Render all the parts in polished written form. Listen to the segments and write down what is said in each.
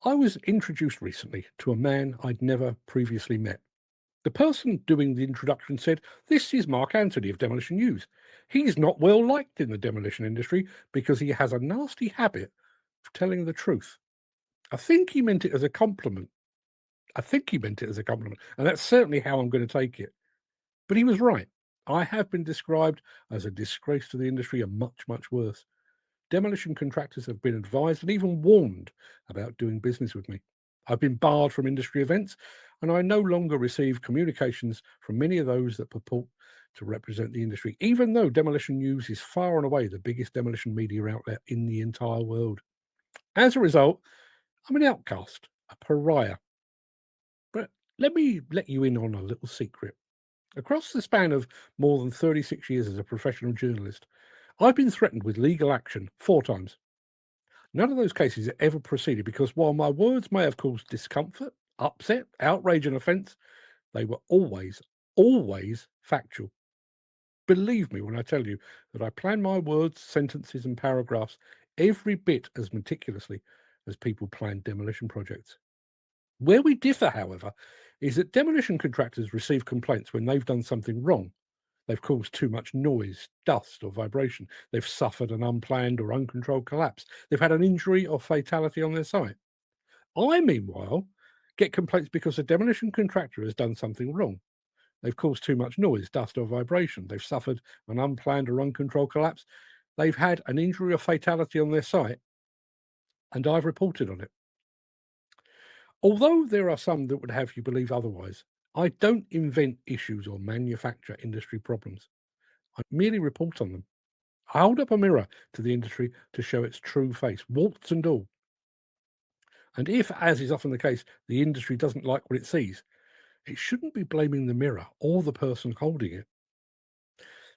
I was introduced recently to a man I'd never previously met. The person doing the introduction said, "This is Mark Anthony of Demolition News. He's not well liked in the demolition industry because he has a nasty habit of telling the truth." I think he meant it as a compliment. And that's certainly how I'm going to take it. But he was right. I have been described as a disgrace to the industry and much, much worse. Demolition contractors have been advised and even warned about doing business with me. I've been barred from industry events, and I no longer receive communications from many of those that purport to represent the industry, even though Demolition News is far and away the biggest demolition media outlet in the entire world. As a result, I'm an outcast, a pariah. But let me let you in on a little secret. Across the span of more than 36 years as a professional journalist, I've been threatened with legal action 4 times. None of those cases ever proceeded because while my words may have caused discomfort, upset, outrage, and offence, they were always factual. Believe me when I tell you that I plan my words, sentences, and paragraphs every bit as meticulously as people plan demolition projects. Where we differ, however, is that demolition contractors receive complaints when they've done something wrong. They've caused too much noise, dust, or vibration. They've suffered an unplanned or uncontrolled collapse. They've had an injury or fatality on their site. I, meanwhile, get complaints because a demolition contractor has done something wrong. They've caused too much noise, dust, or vibration. They've suffered an unplanned or uncontrolled collapse. They've had an injury or fatality on their site, and I've reported on it. Although there are some that would have you believe otherwise, I don't invent issues or manufacture industry problems. I merely report on them. I hold up a mirror to the industry to show its true face, warts and all. And if, as is often the case, the industry doesn't like what it sees, it shouldn't be blaming the mirror or the person holding it.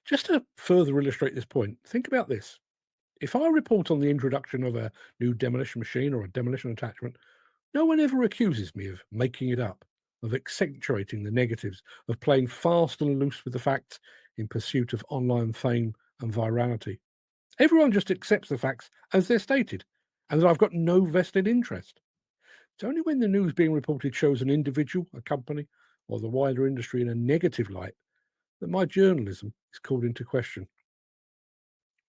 Just to further illustrate this point, think about this. If I report on the introduction of a new demolition machine or a demolition attachment, no one ever accuses me of making it up, of accentuating the negatives, of playing fast and loose with the facts in pursuit of online fame and virality. Everyone just accepts the facts as they're stated, and that I've got no vested interest. It's only when the news being reported shows an individual, a company, or the wider industry in a negative light that my journalism is called into question.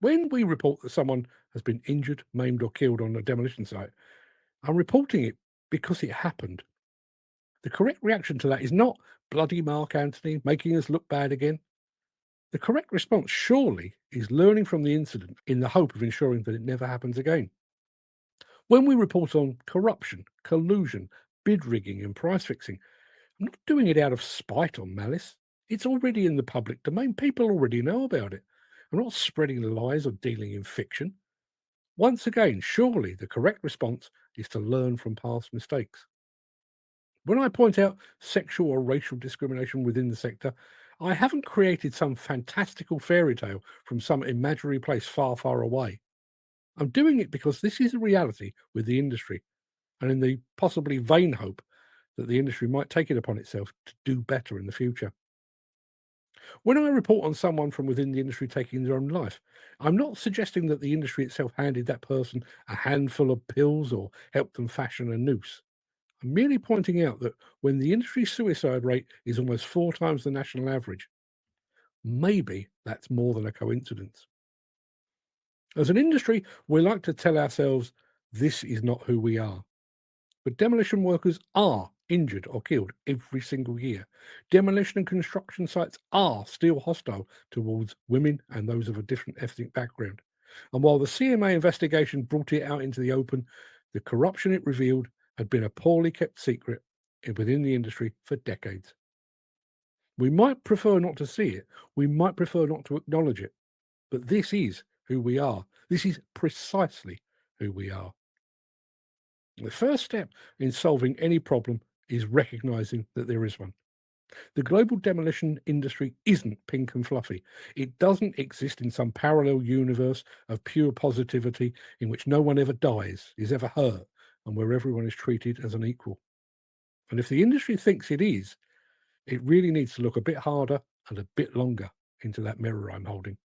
When we report that someone has been injured, maimed, or killed on a demolition site, I'm reporting it because it happened. The correct reaction to that is not bloody Mark Anthony making us look bad again. The correct response, surely, is learning from the incident in the hope of ensuring that it never happens again. When we report on corruption, collusion, bid rigging, and price fixing, I'm not doing it out of spite or malice. It's already in the public domain. People already know about it. I'm not spreading lies or dealing in fiction. Once again, surely the correct response is to learn from past mistakes. When I point out sexual or racial discrimination within the sector, I haven't created some fantastical fairy tale from some imaginary place far, far away. I'm doing it because this is a reality with the industry, and in the possibly vain hope that the industry might take it upon itself to do better in the future. When I report on someone from within the industry taking their own life, I'm not suggesting that the industry itself handed that person a handful of pills or helped them fashion a noose. I'm merely pointing out that when the industry suicide rate is almost 4 times the national average, maybe that's more than a coincidence. As an industry, we like to tell ourselves this is not who we are. But demolition workers are injured or killed every single year. Demolition and construction sites are still hostile towards women and those of a different ethnic background. And while the CMA investigation brought it out into the open, the corruption it revealed had been a poorly kept secret within the industry for decades. We might prefer not to see it, we might prefer not to acknowledge it, but this is who we are. This is precisely who we are. The first step in solving any problem is recognizing that there is one. The global demolition industry isn't pink and fluffy. It doesn't exist in some parallel universe of pure positivity in which no one ever dies, is ever hurt, and where everyone is treated as an equal. And if the industry thinks it is, it really needs to look a bit harder and a bit longer into that mirror I'm holding.